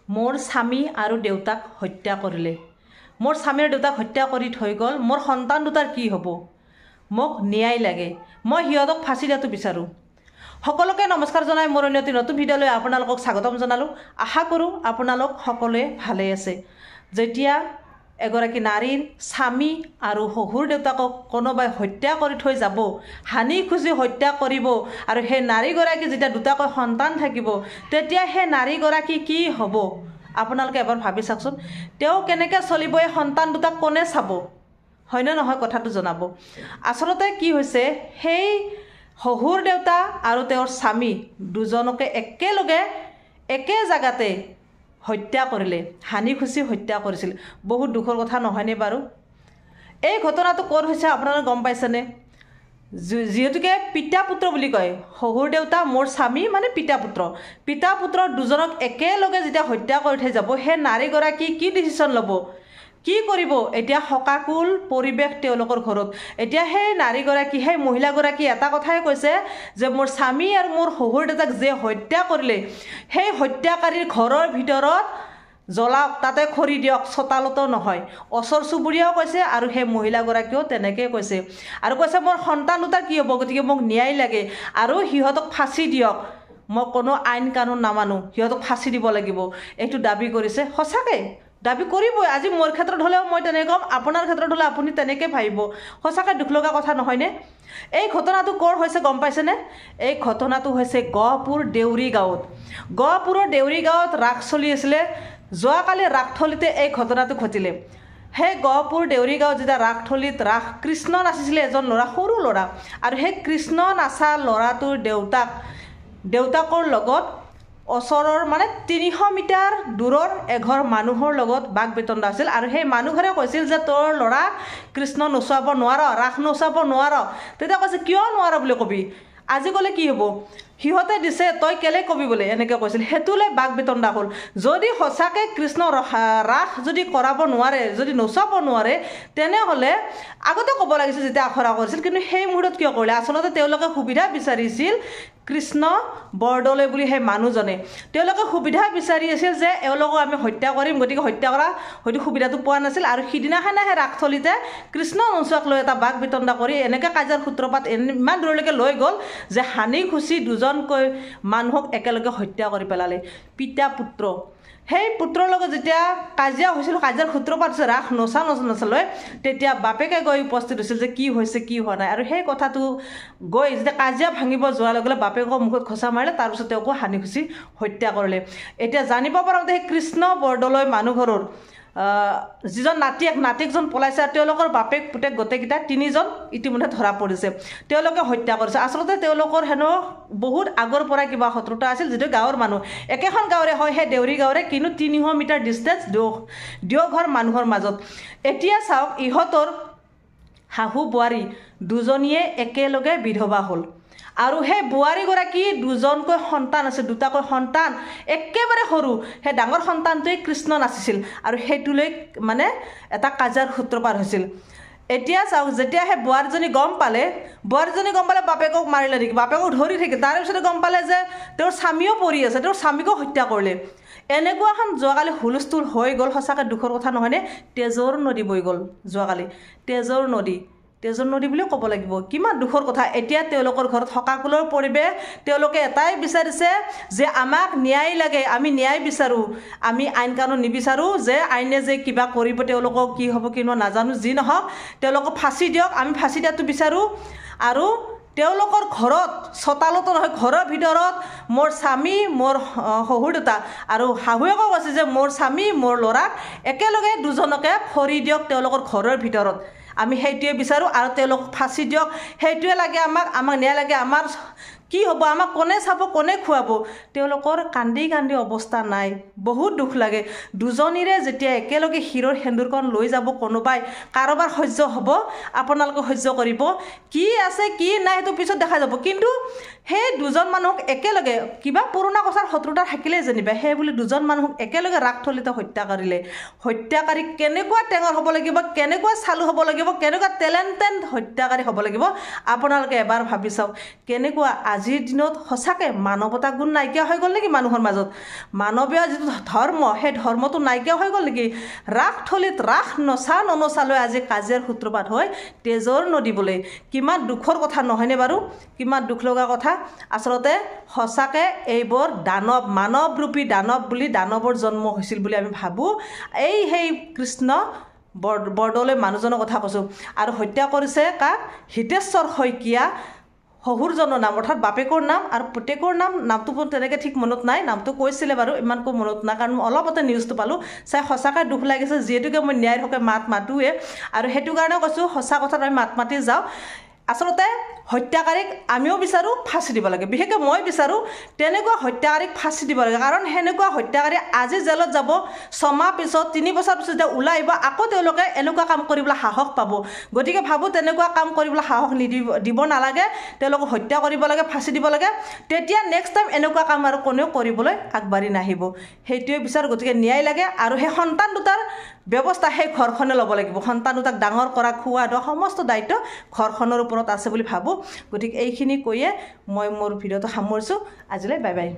মোৰ স্বামী আৰু দেউতাক হত্যা কৰিলে। মোৰ স্বামী আৰু দেউতাক হত্যা কৰি থৈ গ'ল। মোৰ সন্তান দুটাৰ কি হ'ব? মোক ন্যায় লাগে। মই সিহঁতক ফাঁচি দিয়াটো বিচাৰোঁ। সকলোকে নমস্কাৰ জনাই মোৰ অন্য এটি নতুন ভিডিঅ'লৈ আপোনালোকক স্বাগতম জনালোঁ। আশা কৰোঁ আপোনালোক সকলোৱে ভালেই আছে। যেতিয়া এগৰাকী নাৰীৰ স্বামী আৰু শহুৰ দেউতাকক কোনোবাই হত্যা কৰি থৈ যাব, হানি খুচি হত্যা কৰিব, আৰু সেই নাৰীগৰাকী যেতিয়া দুটাকৈ সন্তান থাকিব, তেতিয়া সেই নাৰীগৰাকী কি হ'ব আপোনালোকে এবাৰ ভাবি চাওকচোন। তেওঁ কেনেকৈ চলিব? এই সন্তান দুটাক কোনে চাব? হয়নে নহয় কথাটো জনাব। আচলতে কি হৈছে, সেই শহুৰ দেউতা আৰু তেওঁৰ স্বামী দুজনকে একেলগে একে জেগাতে হত্যা কৰিলে, হানি খুচি হত্যা কৰিছিল। বহুত দুখৰ কথা নহয়নে বাৰু? এই ঘটনাটো ক'ত হৈছে আপোনালোকে গম পাইছেনে? যিহেতুকে পিতা পুত্ৰ বুলি কয়, শহুৰ দেউতা মোৰ স্বামী মানে পিতা পুত্ৰ দুজনক একেলগে যেতিয়া হত্যা কৰি থৈ যাব, সেই নাৰীগৰাকী কি ডিচিশ্যন ল'ব, কি কৰিব? এতিয়া শোকাকুল পৰিৱেশ তেওঁলোকৰ ঘৰত। এতিয়া সেই নাৰীগৰাকী, সেই মহিলাগৰাকী এটা কথাই কৈছে যে মোৰ স্বামী আৰু মোৰ শহুৰ দেউতাক যে হত্যা কৰিলে, সেই হত্যাকাৰীৰ ঘৰৰ ভিতৰত জ্বলাওক, তাতে খৰি দিয়ক, চোতালতো নহয়। ওচৰ চুবুৰীয়াও কৈছে আৰু সেই মহিলাগৰাকীয়েও তেনেকৈ কৈছে। আৰু কৈছে মোৰ সন্তান দুটাৰ কি হ'ব, গতিকে মোক ন্যায় লাগে আৰু সিহঁতক ফাঁচি দিয়ক। মই কোনো আইন কানুন নামানো, সিহঁতক ফাঁচি দিব লাগিব, এইটো দাবী কৰিছে। সঁচাকৈ দাবী কৰিবই। আজি মোৰ ক্ষেত্ৰত হ'লেও মই তেনেকৈ ক'ম, আপোনাৰ ক্ষেত্ৰত হ'লে আপুনি তেনেকৈ ভাবিব। সঁচাকৈ দুখ লগা কথা নহয়নে? এই ঘটনাটো ক'ৰ হৈছে গম পাইছেনে? এই ঘটনাটো হৈছে গহপুৰ দেউৰী গাঁৱত। গহপুৰৰ দেউৰী গাঁৱত ৰাস চলি আছিলে। যোৱাকালি ৰাসথলীতে এই ঘটনাটো ঘটিলে। সেই গহপুৰ দেউৰী গাঁৱত যেতিয়া ৰাসথলীত ৰাস কৃষ্ণ নাচিছিলে এজন ল'ৰা, সৰু ল'ৰা, আৰু সেই কৃষ্ণ নাচা ল'ৰাটোৰ দেউতাকৰ লগত ওচৰৰ মানে 300 মিটাৰ দূৰৰ এঘৰ মানুহৰ লগত বাক বিতণ্ডা আছিল। আৰু সেই মানুহঘৰে কৈছিল যে তোৰ ল'ৰা কৃষ্ণ নচুৱাব নোৱাৰ, ৰাস নচুৱাব নোৱাৰ। তেতিয়া কৈছে কিয় নোৱাৰ বুলি কবি, আজি ক'লে কি হ'ব, সিহঁতে দিছে তই কেলে কবি বোলে, এনেকৈ কৈছিল। সেইটোলৈ বাক বিতণ্ডা হ'ল। যদি সঁচাকৈ কৃষ্ণ ৰাস যদি কৰাব নোৱাৰে, যদি নচুৱাব নোৱাৰে, তেনেহ'লে আগতে ক'ব লাগিছিল যেতিয়া আখৰা কৰিছিল। কিন্তু সেই মুহূৰ্তত কিয় কৰিলে? আচলতে তেওঁলোকে সুবিধা বিচাৰিছিল, কৃষ্ণ বৰদলৈ বুলি সেই মানুহজনে তেওঁলোকে সুবিধা বিচাৰি আছিল যে এওঁলোকক আমি হত্যা কৰিম, গতিকে হত্যা কৰা হয়তো সুবিধাটো পোৱা নাছিল। আৰু সিদিনাখনে সেই ৰাসথলীতে কৃষ্ণ নচুৱাক লৈ এটা বাক বিতণ্ডা কৰি এনেকৈ কাজিয়াৰ সূত্ৰপাত ইমান দূৰলৈকে লৈ গ'ল যে হানি খুচি দুজনকৈ মানুহক একেলগে হত্যা কৰি পেলালে। পিতা পুত্ৰ, সেই পুত্ৰৰ লগত যেতিয়া কাজিয়া হৈছিল, কাজিয়াৰ সূত্ৰপাত হৈছে ৰাস নচালৈ, তেতিয়া বাপেকে গৈ উপস্থিত হৈছিল যে কি হৈছে কি হোৱা নাই। আৰু সেই কথাটো গৈ যেতিয়া কাজিয়া ভাঙিব যোৱাৰ লগে লগে বাপেকৰ মুখত খোঁচা মাৰিলে, তাৰপিছত তেওঁকো হানি খুচি হত্যা কৰিলে। এতিয়া জানিব পৰা মতে সেই কৃষ্ণ বৰদলৈ মানুহঘৰৰ যিজন নাতিকজন পলাইছে, আৰু তেওঁলোকৰ বাপেক পুতেক গোটেইকেইটা 3জন ইতিমধ্যে ধৰা পৰিছে। তেওঁলোকে হত্যা কৰিছে। আচলতে তেওঁলোকৰ হেনো বহুত আগৰ পৰাই কিবা শত্ৰুতা আছিল, যিটো গাঁৱৰ মানুহ একেখন গাঁৱৰে হয়, সেই দেউৰী গাঁৱৰে, কিন্তু 300 মিটাৰ ডিষ্টেঞ্চ দুয়োঘৰ মানুহৰ মাজত। এতিয়া চাওক, ইহঁতৰ শাহু বোৱাৰী দুজনীয়ে একেলগে বিধৱা হ'ল। আৰু সেই বোৱাৰীগৰাকী দুজনকৈ সন্তান আছে, দুটাকৈ সন্তান, একেবাৰে সৰু সেই ডাঙৰ সন্তানটোৱে কৃষ্ণ নাচিছিল, আৰু সেইটোলৈ মানে এটা কাজিয়াৰ সূত্ৰপাত হৈছিল। এতিয়া চাওক, যেতিয়া সেই বোৱাৰীজনী গম পালে বাপেকক মাৰিলে নেকি, বাপেকক ধৰি থাকিল, তাৰে পিছতে গম পালে যে তেওঁৰ স্বামীও পৰি আছে, তেওঁৰ স্বামীকো হত্যা কৰিলে। এনেকুৱা এখন যোৱাকালি হুলস্থুল হৈ গ'ল। সঁচাকৈ দুখৰ কথা নহয়নে? তেজৰ নদী বৈ গ'ল যোৱাকালি, তেজৰ নদী বুলিও ক'ব লাগিব। কিমান দুখৰ কথা। এতিয়া তেওঁলোকৰ ঘৰত শোকাকুলৰ পৰিৱেশ। তেওঁলোকে এটাই বিচাৰিছে যে আমাক ন্যায় লাগে, আমি ন্যায় বিচাৰোঁ, আমি আইন কানুন নিবিচাৰোঁ যে আইনে যে কিবা কৰিব, তেওঁলোকক কি হ'ব কি নহয় নাজানো, যি নহওক তেওঁলোকক ফাঁচি দিয়ক, আমি ফাঁচি দিয়াটো বিচাৰোঁ। আৰু তেওঁলোকৰ ঘৰত চোতালতো নহয়, ঘৰৰ ভিতৰত মোৰ স্বামী, মোৰ শহুৰ দেউতা আৰু শাহুৱেকো কৈছে যে মোৰ স্বামী, মোৰ ল'ৰাক একেলগে দুজনকে খৰি দিয়ক তেওঁলোকৰ ঘৰৰ ভিতৰত। আমি সেইটোৱে বিচাৰোঁ, আৰু তেওঁলোকক ফাঁচি দিয়ক, সেইটোৱে লাগে আমাক ন্যায় লাগে। আমাৰ কি হ'ব, আমাক কোনে চাব, কোনে খুৱাব? তেওঁলোকৰ কান্দি অৱস্থা নাই। বহুত দুখ লাগে। দুজনীৰে যেতিয়া একেলগে শিৰৰ সেন্দুৰকণ লৈ যাব কোনোবাই, কাৰোবাৰ সহ্য হ'ব? আপোনালোকে সহ্য কৰিব? কি আছে কি নাই সেইটো পিছত দেখা যাব। কিন্তু সেই দুজন মানুহক একেলগে কিবা পুৰণা কথাৰ শত্ৰুতা থাকিলেই যেনিবা, সেই বুলি দুজন মানুহক একেলগে ৰাসথলীতে হত্যা কৰিলে। হত্যাকাৰী কেনেকুৱা টেঙৰ হ'ব লাগিব, কেনেকুৱা চালু হ'ব লাগিব, কেনেকুৱা টেলেণ্টেড হত্যাকাৰী হ'ব লাগিব, আপোনালোকে এবাৰ ভাবি চাওক। কেনেকুৱা আজিৰ দিনত সঁচাকৈ মানৱতা গুণ নাইকিয়া হৈ গ'ল নেকি মানুহৰ মাজত মানৱীয় যিটো ধৰ্ম সেই ধৰ্মটো নাইকিয়া হৈ গ'ল নেকি ৰাসথলীত ৰাস নচালৈ আজি কাজিয়াৰ সূত্ৰপাত হয় তেজৰ নদী বোলে কিমান দুখৰ কথা নহয়নে বাৰু কিমান দুখ লগা কথা আচলতে সঁচাকৈ এইবোৰ দানৱ মানৱৰূপী দানৱ বুলি দানৱৰ জন্ম হৈছিল বুলি আমি ভাবোঁ সেই কৃষ্ণ বৰদলৈ মানুহজনৰ কথা কৈছোঁ আৰু হত্যা কৰিছে কাক হিতেশ্বৰ শইকীয়া শহুৰজনৰ নাম অৰ্থাৎ বাপেকৰ নাম আৰু পুতেকৰ নামটো তেনেকৈ ঠিক মনত নাই নামটো কৈছিলে বাৰু ইমানকৈ মনত নাই কাৰণ মই অলপতে নিউজটো পালোঁ চাই সঁচাকৈ দুখ লাগিছে যিহেতুকে মই ন্যায়ৰ হকে মাতোৱে আৰু সেইটো কাৰণে কৈছোঁ সঁচা কথাত আমি মাতি যাওঁ আচলতে হত্যাকাৰীক আমিও বিচাৰোঁ ফাঁচি দিব লাগে বিশেষকৈ মই বিচাৰোঁ তেনেকুৱা হত্যাকাৰীক ফাঁচি দিব লাগে কাৰণ সেনেকুৱা হত্যাকাৰী আজি জেলত যাব 6 মাহ পিছত 3 বছৰ পিছত যেতিয়া ওলাই আহিব আকৌ তেওঁলোকে এনেকুৱা কাম কৰিবলৈ সাহস পাব গতিকে ভাবোঁ তেনেকুৱা কাম কৰিবলৈ সাহস দিব নালাগে তেওঁলোকক হত্যা কৰিব লাগে ফাঁচি দিব লাগে তেতিয়া নেক্সট টাইম এনেকুৱা কাম আৰু কোনেও কৰিবলৈ আগবাঢ়ি নাহিব সেইটোৱে বিচাৰোঁ গতিকে ন্যায় লাগে আৰু সেই সন্তান দুটাৰ ব্যৱস্থা সেই ঘৰখনে ল'ব লাগিব সন্তান দুটাক ডাঙৰ কৰা খোৱা ধোৱা সমস্ত দায়িত্ব ঘৰখনৰ ওপৰত আছে বুলি ভাবোঁ গতিকে এইখিনি কৈয়ে মই মোৰ ভিডিঅ'টো সামৰিছোঁ আজিলৈ বাই বাই